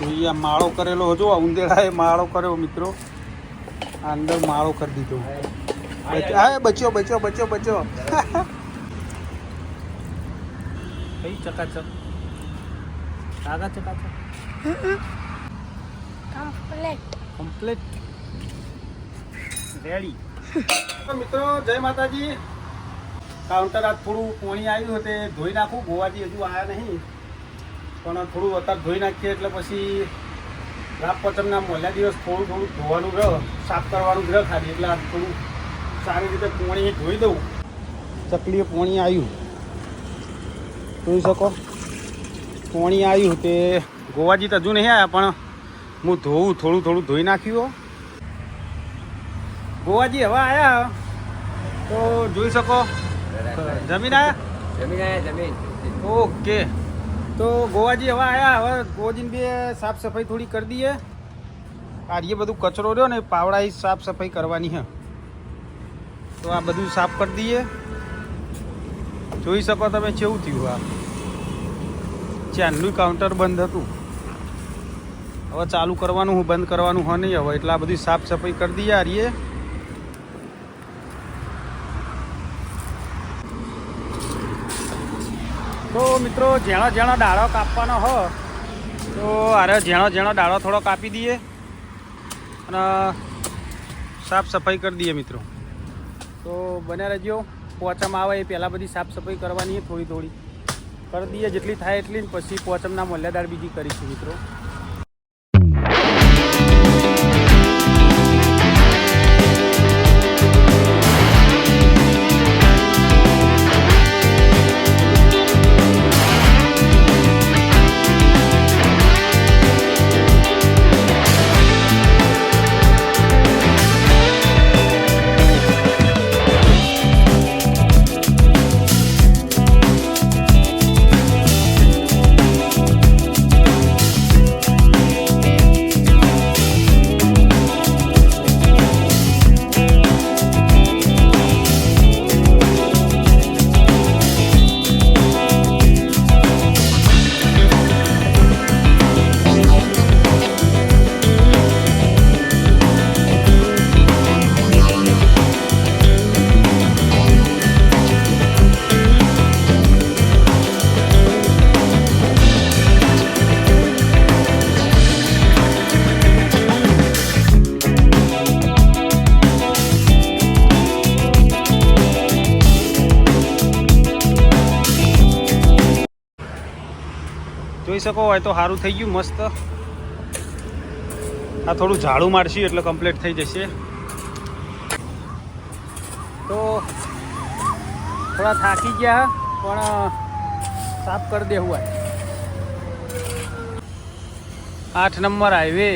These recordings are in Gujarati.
જોઈએ માળો કરેલો હજુ ઉંદેડાએ માળો કર્યો મિત્રો. આ અંદર માળો કરી દીધો. હા બચ્યો બચ્યો બચ્યો બચ્યો. કઈ ચકાચક કાગા ચકાચક કમ્પ્લીટ રેડી. તો મિત્રો જય માતાજી. કાઉન્ટર આજ થોડું પાણી આવ્યું તે ધોઈ નાખું. ગોવાજી હજુ આવ્યા નહીં પણ થોડું અત્યારે ધોઈ નાખીએ એટલે પછી રાત પચમના પહેલા દિવસ થોડું ધોવાનું રહે, સાફ કરવાનું રહે ખાલી. એટલે આ થોડું સારી રીતે પાણી ધોઈ દઉં. ચકલીએ પાણી આવ્યું જોઈ શકો. પાણી આવ્યું તે ગોવાજી તો હજુ નહીં આવ્યા પણ હું ધોવું થોડું ધોઈ નાખ્યું. ગોવાજી હવે આવ્યા તો જોઈ શકો. જમીન આવ્યા ઓકે. તો ગોવાજી હવે આવ્યા. હવે ગોવાજીને બી સાફ સફાઈ થોડી કરી દઈએ. આ એ બધું કચરો રહ્યો ને પાવડા સાફ સફાઈ કરવાની છે તો આ બધું સાફ કરી દઈએ. જોઈ શકો તમે કેવું થયું. આ ચાંદનું કાઉન્ટર બંધ હતું હવે ચાલુ કરવાનું હું, બંધ કરવાનું હોય નહીં હવે. એટલે આ બધી સાફ સફાઈ કરી દઈએ. આરીએ તો મિત્રો ઝેણો ઝેણો ડાળો કાપવાનો હો તો અરે ઝેણો ડાળો થોડો કાપી દઈએ અને સાફ સફાઈ કરી દઈએ મિત્રો. તો બન્યા રહેજો. પોચમ આવે એ પહેલાં બધી સાફ સફાઈ કરવાની થોડી કરી દઈએ જેટલી થાય એટલી. પછી પોચમના મોલ્યાદાર બીજી કરીશું મિત્રો. જોઈ શકો હોય તો સારું થઈ ગયું મસ્ત. આ થોડું ઝાડું મારશું એટલે કમ્પ્લીટ થઈ જશે. તો થોડા થાકી ગયા પણ સાફ કરી દેવું હોય. 8 નંબર હાઈવે.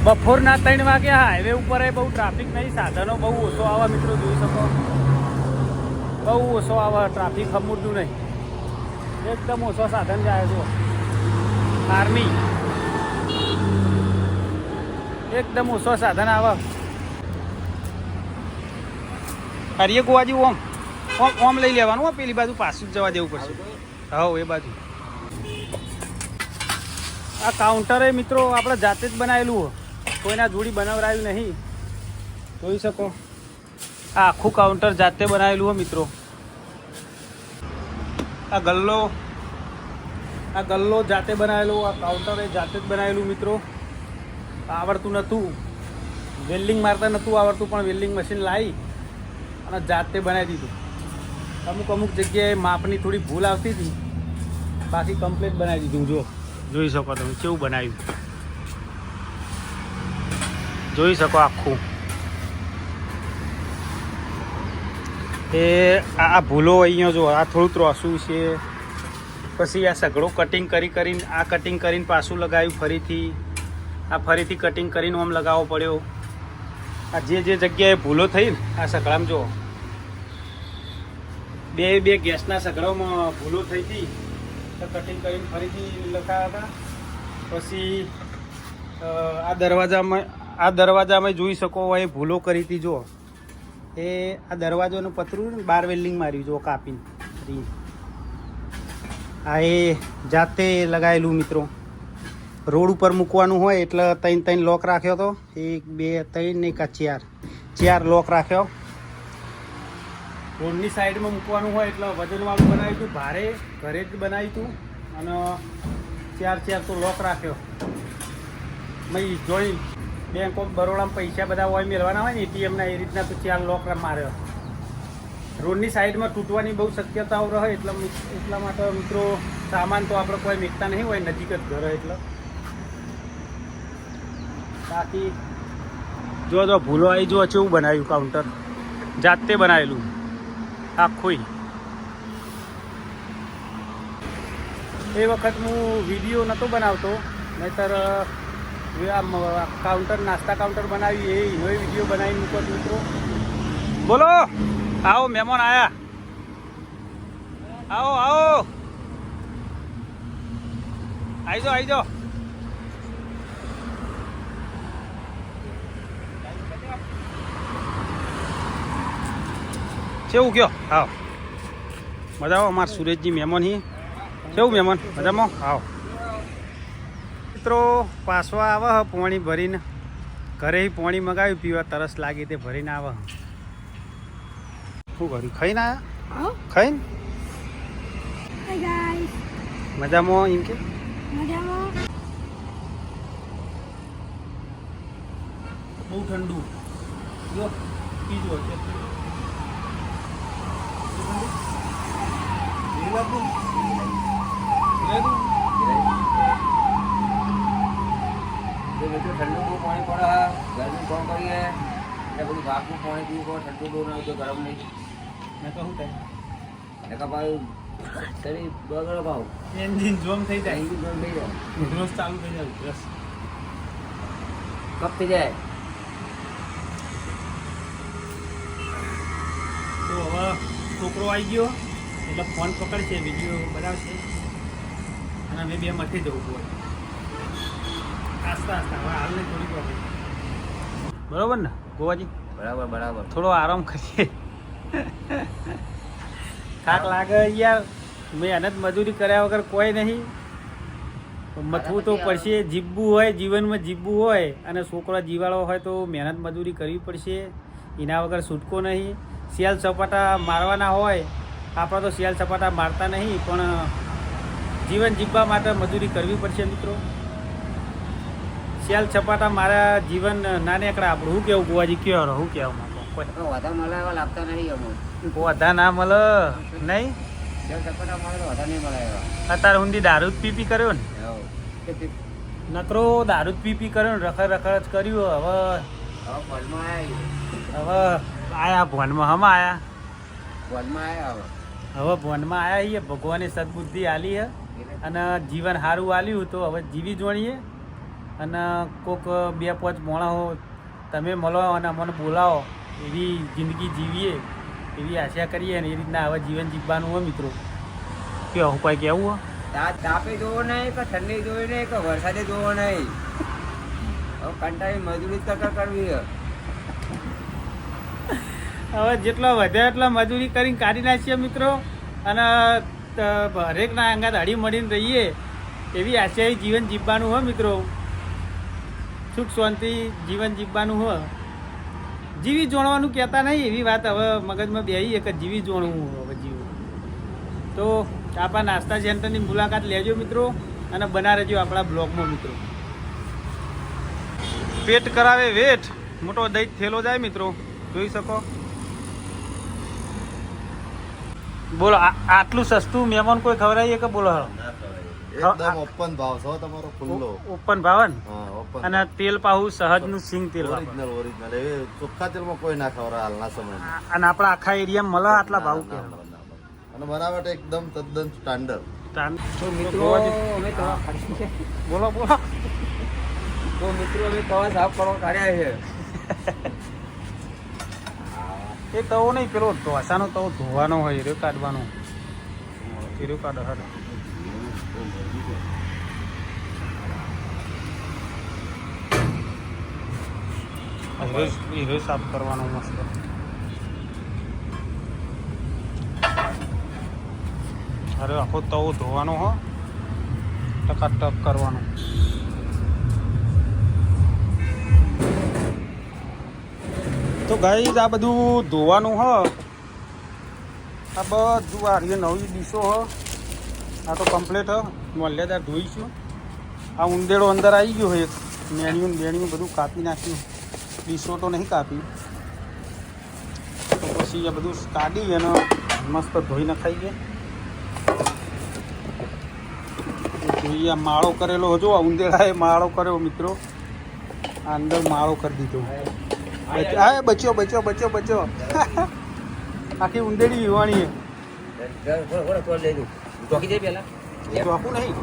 બપોરના 3 વાગ્યા. હાઈવે ઉપર બહુ ટ્રાફિક નહીં, સાધનો બહુ ઓછો આવે મિત્રો. જોઈ શકો બહુ ઓછો આવે. ટ્રાફિક ખમુરતું નહીં, એકદમ ઓછો સાધન જાય છે. આર્મી એકદમ ઓછો સાધન આવે. અરે ગોવાજી ઓમ ઓમ લઈ લેવાનું. પેલી બાજુ પાછું જ જવા દેવું પડશે. હા એ બાજુ. આ કાઉન્ટર એ મિત્રો આપણે જાતે જ બનાવેલું હોય, કોઈના જોડી બનાવરાયું નહીં. જોઈ શકો આ આખું કાઉન્ટર જાતે બનાવેલું હોય મિત્રો. આ ગલ્લો જાતે બનાવેલો. આ કાઉન્ટર એ જાતે જ બનાવેલું મિત્રો. આવડતું નહોતું, વેલ્ડિંગ મારતા નહોતું આવડતું પણ વેલ્ડિંગ મશીન લાવી અને જાતે બનાવી દીધું. અમુક જગ્યાએ માપની થોડી ભૂલ આવતી હતી, બાકી કમ્પ્લીટ બનાવી દીધું. જોઈ શકો તમે કેવું બનાવ્યું. જોઈ શકો આખું. એ આ ભૂલો અહીંયા જો આ થોડું ત્રોસું છે. પછી આ સઘળો કટિંગ કરીને આ કટિંગ કરીને પાછું લગાવ્યું. ફરીથી કટિંગ કરીને આમ લગાવવો પડ્યો. આ જે જગ્યાએ ભૂલો થઈ ને આ સઘળામાં જો બે ગેસના સઘળામાં ભૂલો થઈ હતી તો કટિંગ કરીને ફરીથી લગાવ્યા હતા. પછી આ દરવાજામાં જોઈ શકો એ ભૂલો કરી હતી. જો એ આ દરવાજાનું પતરું બાર વેલ્ડિંગ માર્યું જો કાપીને. આ એ જાતે લગાવેલું મિત્રો. રોડ ઉપર મૂકવાનું હોય એટલે 3 લોક રાખ્યો હતો. 1 2 3 ને 4 લોક રાખ્યો. રોડની સાઈડમાં મૂકવાનું હોય એટલે વજનવાળું બનાવ્યું હતું, ભારે ઘરે જ બનાવ્યું હતું. અને 4 તો લોક રાખ્યો. મેં જોઈ બેંક ઓફ બરોડામાં પૈસા બધા હોય મેળવાના હોય ને એટીએમના, એ રીતના તો 4 લોક માર્યો. રોડની સાઈડમાં તૂટવાની બહુ શક્યતાઓ રહે એટલા માટે મિત્રો સામાન તો આપણે કોઈ મેકતા નહીં હોય, નજીક જ ઘર એટલે. બાકી જો ભૂલો આવી જો કેવું બનાવ્યું કાઉન્ટર, જાતે બનાવેલું આખું. એ વખત હું વિડીયો નહોતો બનાવતો, નહીંતર કાઉન્ટર નાસ્તા કાઉન્ટર બનાવી એનો વિડીયો બનાવી મૂકો મિત્રો. બોલો, આવો મહેમાન આયા, આવો આવી જાઓ. કેવું કયો? આવો મજામાં. અમારા સુરેશજી મહેમાન હી. કેવું મહેમાન? મજામાં? આવો મિત્રો. પાછવા આવે પાણી ભરીને, ઘરે પાણી મગાવ્યું, પીવા તરસ લાગી તે ભરીને આવે. શું કર્યું? ખાઈને આવ્યા? ખાઈને મજામાં? એમ કે બહુ ઠંડુ જો પીજો. ઠંડુ બહુ પાણી પડે, ગરમી કોણ કરીએ એટલે બધું ભાગનું પાણી પીવું પડે. ઠંડુ બહુ ના હોય, ગરમ નહીં. મેં કહું એકા ભાઈ શરીર બગડે ભાવ, એન્જિન જોમ થઈ જાય, એન્જિન બંધ થઈ જાય, રોજ ચાલુ થઈ જાય, બસ કપ થઈ જાય. તો હવે છોકરો આવી ગયો એટલે ફોન પકડશે, વિડીયો બનાવશે અને અમે બે મથી જવું પડે. આસ્તા હવે હાલ નહીં, થોડીક વાર બરોબર ને ગોવાજી? બરાબર. થોડો આરામ કરીએ. થાક લાગે યાર, મહેનત મજૂરી કર્યા વગર કોઈ નહીં. મથવું તો પડશે, જીવવું હોય, જીવનમાં જીવવું હોય અને છોકરો જીવાળો હોય તો મહેનત મજૂરી કરવી પડશે. એના વગર છૂટકો નહીં. શિયાળ સપાટા મારવાના હોય, આપણે તો શિયાળ સપાટા મારતા નહીં, પણ જીવન જીવવા માટે મજૂરી કરવી પડશે મિત્રો. શિયાળ સપાટા મારા જીવન ના નીકળે આપણું. શું કેવું ગોવાજી? કયો શું કહેવા માંગો? વધારે મળે એવા લાગતા નહીં અમુક. વધા ના મળે નહીં, સપાટા મળે તો વધારે નહીં મળે એવા. અત્યારે સુધી દારૂ જ પીપી કર્યો ને, નકરો દારૂ જ પીપી કર્યો ને, રખડ જ કર્યું. હવે આયા ભવનમાં, હમ આયા હવે ભવનમાં આયા છીએ. ભગવાને સદબુદ્ધિ આલી હે અને જીવન સારું આલ્યું તો હવે જીવી જોણીએ. અને કોઈક 2-5 મોણાઓ તમે મળો અને અમને બોલાવો એવી જિંદગી જીવીએ એવી આશા કરીએ ને એ રીતના હવે જીવન જીવવાનું હોય મિત્રો. કે હું કોઈ કહેવું હોય? તાપે જોવો નહીં કે ઠંડી જોવી નહીં કે વરસાદે જોવો નહીં. હવે કંટાળી મજૂરી કરવી. હવે જેટલો વધે એટલો મજૂરી કરીને કાઢી નાખીએ મિત્રો. અને હરેકના અંગાત હળી મળીને રહીએ એવી આશા જીવન જીવવાનું હોય મિત્રો. સુખ શાંતિ જીવન જીવવાનું હોય. જીવી જોણવાનું કહેતા નહીં એવી વાત હવે મગજમાં બેહી કે જીવી જોણવું હવે જીવું. તો આપણા નાસ્તા સેન્ટરની મુલાકાત લેજો મિત્રો અને બના રહેજો આપણા બ્લોગમાં મિત્રો. પેટ કરાવે વેટ, મોટો દહીં થેલો જાય મિત્રો, જોઈ શકો. બોલો, આટલું સસ્તું મહેમાન કોઈ ખવડાવીએ કે? બોલો એકદમ ઓપન ભાવ છે તમારો, ખુલ્લો ઓપન ભાવ ને. હા, ઓપન. અને તેલ પાહુ સહજ નું સિંગ તેલ ઓરિજિનલ એ ચોખ્ખા તેલમાં કોઈ ના ખવડાવે હાલના સમયમાં. અને આપણા આખા એરિયામાં મળે આટલા ભાવ કે? અને બનાવટ એકદમ તદ્દન સ્ટાન્ડર્ડ. તો મિત્રો અમે બોલો તો મિત્રો અમે તવા સાફ કરવા કાઢ્યા છે. એ તવો નહીં, પેલો ઢોસાનો તવો ધોવાનો હોય, એરો કાઢવાનો. એરો કાઢો હાડો. હીરો સાફ કરવાનો મસ્ત. અરે આખો તવો ધોવાનો હો, ટકાટક કરવાનો. તો ગાઈસ આ બધું ધોવાનું હ. આ બધું આ નવી ડીશો હ. આ તો કમ્પ્લીટ હ. મલ્યાદાર ધોઈશું. આ ઉંદેડો અંદર આવી ગયો હોય, મેણિયું બેણિયું બધું કાપી નાખ્યું. ડીશો તો નહીં કાપી. તો પછી આ બધું કાઢી અને મસ્ત ધોઈ નખાઈ ગયા. જોઈએ આ માળો કરેલો જો, આ ઉંદેડાએ માળો કર્યો મિત્રો. આ અંદર માળો કરી દીધો. હા બચ્યો બચ્યો બચ્યો બચ્યો. આખી ઉંદેડી વિવાણી ચોકી જાય પેલા ચોખ્ખું નહીં.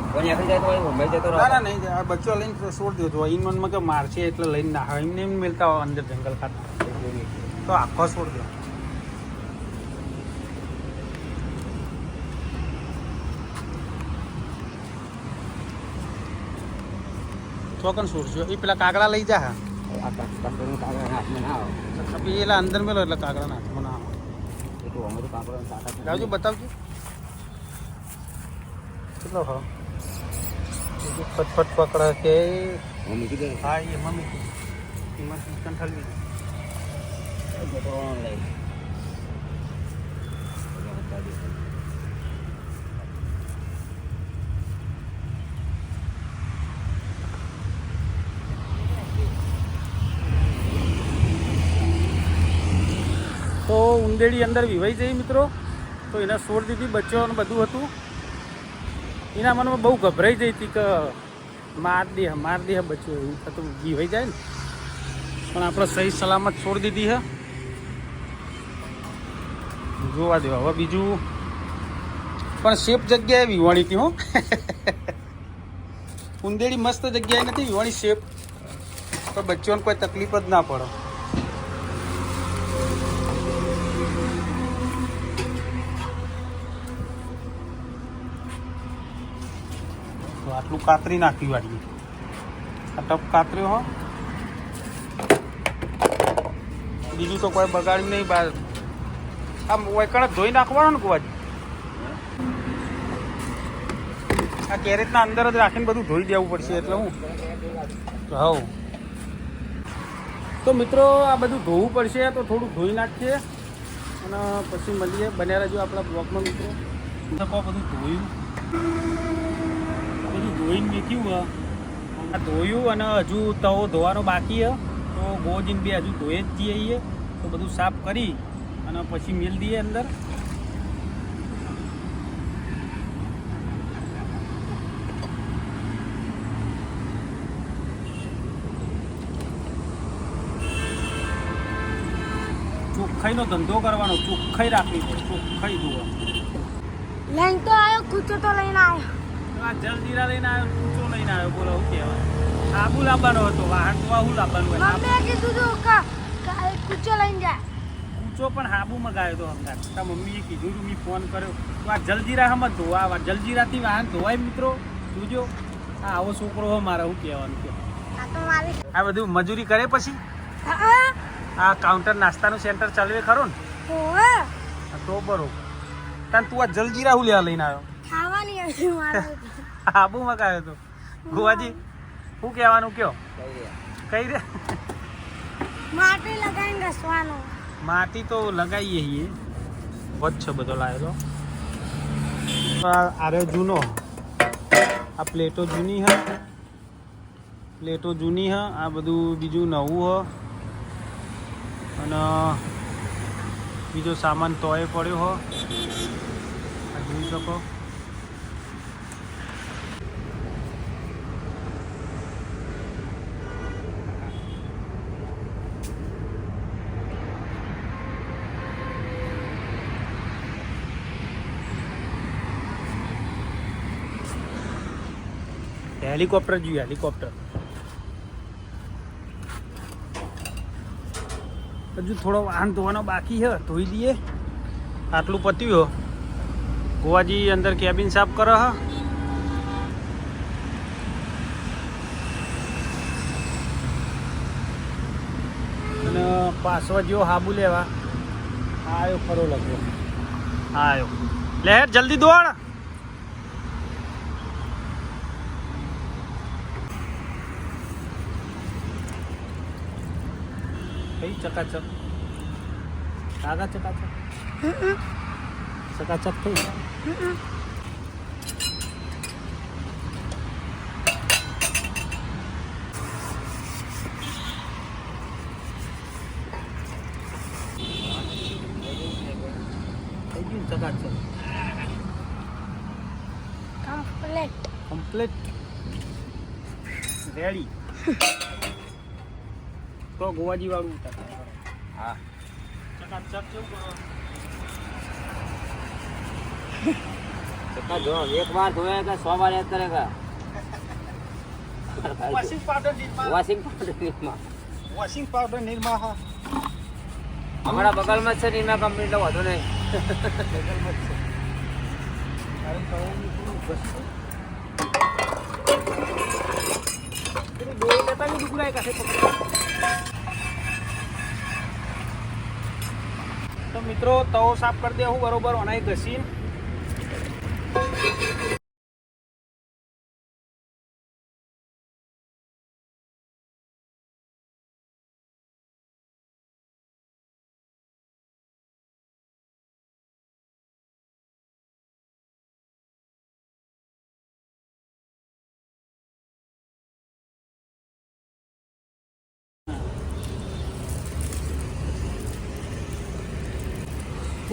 ના ના નહીં આ બચ્ચો લઈને છોડ દો. ઈન મનમાં કે મારશે એટલે લઈને ના આવે એમને એમ મિલતા હોય અંદર જંગલ ખાતા, તો આખો છોડ દો. ચોકન છોડશો એ પેલા કાગડા લઈ જા. હા પેલા અંદર મેલો એટલે કાગડા નાખમાં ના આવે. લાવજો બતાવજો કેટલો હા ફટફટ પકડે કે હા એ મમ્મી કિંમત ચિકન ઠલવી તો ઉંદેડી અંદર વિવાઈ જઈ મિત્રો. તો એને છોડ દીધી, બચ્ચો અને બધું હતું. એના મનમાં બહુ ગભરાઈ જઈ હતી કે માર દે બચ્ચો, એવું થતું વિવાઈ જાય ને. પણ આપણે સહી સલામત છોડી દીધી હે. જોવા દેવા હવે બીજું પણ સેફ જગ્યાએ વિવાણી હતી હો. ઉંદેડી મસ્ત જગ્યાએ નથી વિવાણી, સેફ. તો બચ્ચોને કોઈ તકલીફ જ ના પડે. આટલું કાતરી નાખી વાળીએ. આ ટપ કાતર્યો હો. બીજું તો કોઈ બગાડ્યું નહીં. બહાર આમ વૈકણ ધોઈ નાખવાનો ને કુવાજ. આ કેરેટના અંદર જ રાખીને બધું ધોઈ દેવું પડશે એટલે હું હવ. તો મિત્રો આ બધું ધોવું પડશે, તો થોડું ધોઈ નાખીએ અને પછી મળીએ. બન્યા રહેજો આપણા બ્લોગમાં મિત્રો. બધું ધોયું ધોઈને મેક્યું આ ધોયું અને હજુ તવો ધોવાનો બાકી હે. તો ગોજીન બી હજુ ધોઈ જ જઈએ. તો બધું સાફ કરી અને પછી મેલ દઈએ અંદર. ચોખ્ખાઈનો ધંધો કરવાનો, ચોખ્ખાઈ રાખવી પડે, ચોખ્ખાઈ ધોવા. લઈને તો આવ્યો, કૂચો તો લઈને આવ્યો. આ જલજીરા લઈને આવ્યો, કૂચો લઈને આવ્યો. બોલો શું કહેવાય? આબુ લાવવાનો હતો, વાહન તો આવું લાવવાનું હોય. મમ્મીએ કીધું તું કે કૂચો લઈને જાય. કૂચો પણ હાબુ મગાવ્યો હતો હમણાં. તારા મમ્મીએ કીધું હતું, મેં ફોન કર્યો. તો આ જલજીરા હમ જ ધોવા, જલજીરાથી વાહન ધોવાય મિત્રો. જોજો આ આવો છોકરો હો મારે, શું કહેવાનું કે આ તો મારી આ બધું મજૂરી કરે પછી હા આ કાઉન્ટર નાસ્તાનું સેન્ટર ચાલવે ખરો ને? ઓએ તો બરોબર. તાન તું આ જલજીરા હું લેવા લઈને આવ્યો? ખાવાની હતી મારે. હાબુ મગાવ્યો હતો. ગોવાજી શું કહેવાનું કયો? કઈ રે માટી લગાવીને ઘસવાનો. માટી તો લગાવીએ છીએ, વચ્ચે બધો લાવેલો. આરે જૂનો, આ પ્લેટો જૂની હે, પ્લેટો જૂની હે. આ બધું બીજું નવું હે અને બીજો સામાન તોય પડ્યો હો. આ જોઈ શકો. હેલિકોપ્ટર જોઈએ, હેલિકોપ્ટર. હજુ થોડો વાહન ધોવાનો બાકી છે, ધોઈ દઈએ. આટલું પત્યું. ગોવાજી અંદર કેબિન સાફ કરે હ. અને પાછો જેવો હાબુ લેવા આવ્યો ખરો લગભગ. આવ્યો લે જલ્દી દોડ. થઈ ચકાચક કાગા ચકાચક ચકાચક થઈ થઈ ગયું ચકાચક કમ્પ્લીટ રેડી તો ગોવાજી વાળું હા ચકાચક કેવું કરો चक्का जो एक बार धोएगा 100 बार याद करेगा washing powder Nirma washing powder Nirma washing powder Nirma હા हमारा बगल में से निर्मा कंपनी लो वादो नहीं કારણ કરવાની થોડું બસ તેરી દોઈ લેતા નહીં દુકરાય કાસે તો મિત્રો તવો સાફ કરી દે હું બરોબર ઓનાઈ ઘસી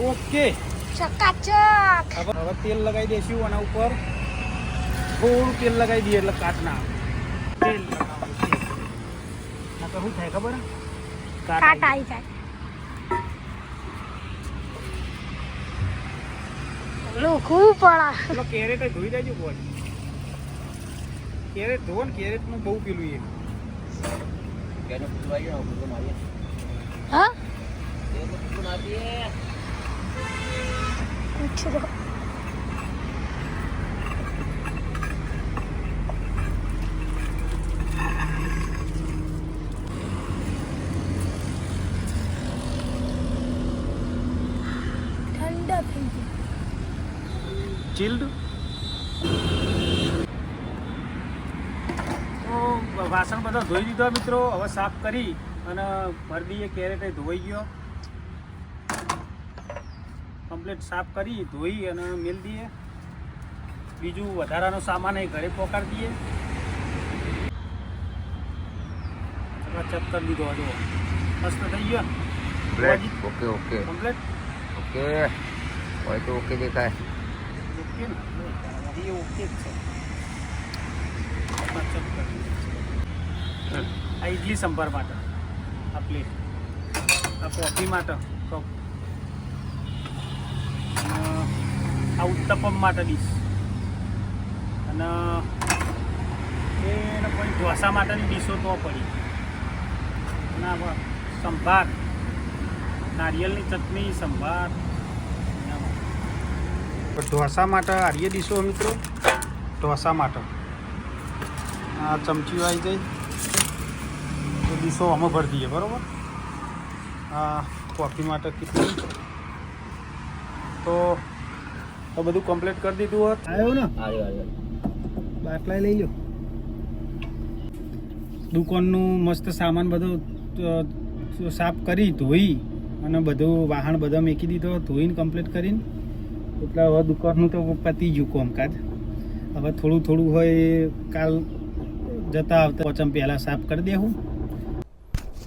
ઓકે ચકાચક હવે તેલ લગાવી દઈશું આના ઉપર થોડું તેલ લગાવી દઈએ એટલે કાટ ના આવે તેલ લગાવવાનું શું થાય ખબર કાટ આવી જાય લોખું પડા પેલો કેરેટ ધોઈ દેજો બોડી કેરેટ ધોવો ને કેરેટનું બહુ પેલું એ कहने पुरवाई ना पुरवा मारिए હા ये तो पुरवाती है પૂછો તો ઠંડા થઈ ગઈ ચિલ્ડ તો વાસણ બધા ધોઈ દીધા મિત્રો હવે સાફ કરી અને ભરી દઈએ કેરેટ ધોઈ ગયો કમ્પ્લીટ સાફ કરી ધોઈ અને મેલ દઈએ બીજું વધારાનો સામાન એ ઘરે પહોંચાડી દઈએ ચક કરી દીધો હજુ મસ્ત થઈ ગયો bread okay okay complete okay और तो ओके देखा है ઓકે ને એ ઓકે જ છે ચક કરી દીધું. આ ઇડલી સંભાર માટે આ પ્લેટ આ કોફી માટે કપ અને આ ઉત્તપમ માટે ડીશ અને એને પછી ઢોસા માટેની ડીશો તો પડી અને આ સંભાર નારિયેળની ચટણી સંભાર ઢોસા માટે આર્ય ડીશો મિત્રો ઢોસા માટે આ ચમચીઓ આવી જાય તો ડીશો આમાં ભરી દઈએ બરાબર આ કોફી માટે કેટલી તો બધું કમ્પ્લીટ કરી દીધું હોત આવ્યો ને आयो आयो બાટલા લઈ લો દુકાનનું મસ્ત સામાન બધો સાફ કરી ધોઈ અને બધું વાહન બધા મેકી દીધો ધોઈને કમ્પ્લીટ કરીને એટલે હવે દુકાનનું તો પતી ગયું કામકાજ હવે થોડું થોડું હોય એ કાલ જતા આવતા પચમ પહેલાં સાફ કરી દેવું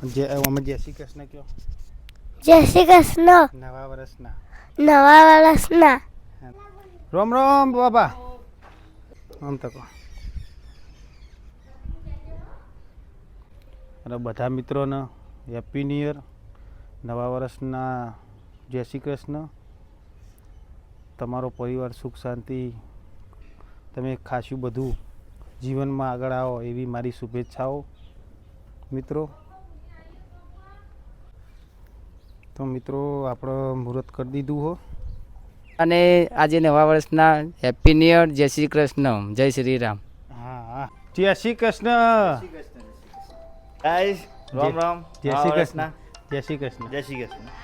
જે અમે જય શ્રી કૃષ્ણ કહો જય શ્રી કૃષ્ણ નવા વર્ષના નવા વર્ષના રામ રામ બાબા આમ તકો અને બધા મિત્રોને હેપી ન્યુ યર નવા વર્ષના જય શ્રી કૃષ્ણ તમારો પરિવાર સુખ શાંતિ તમે ખાસું બધું જીવનમાં આગળ આવો એવી મારી શુભેચ્છાઓ મિત્રો તો મિત્રો આપણે મુહૂર્ત કરી દીધું હો અને આજે નવા વર્ષના હેપી ન્યુ યર જય શ્રી કૃષ્ણ જય શ્રી રામ હા હા જય શ્રી કૃષ્ણ ગાઈસ રામ રામ જય શ્રી કૃષ્ણ જય શ્રી કૃષ્ણ જય શ્રી કૃષ્ણ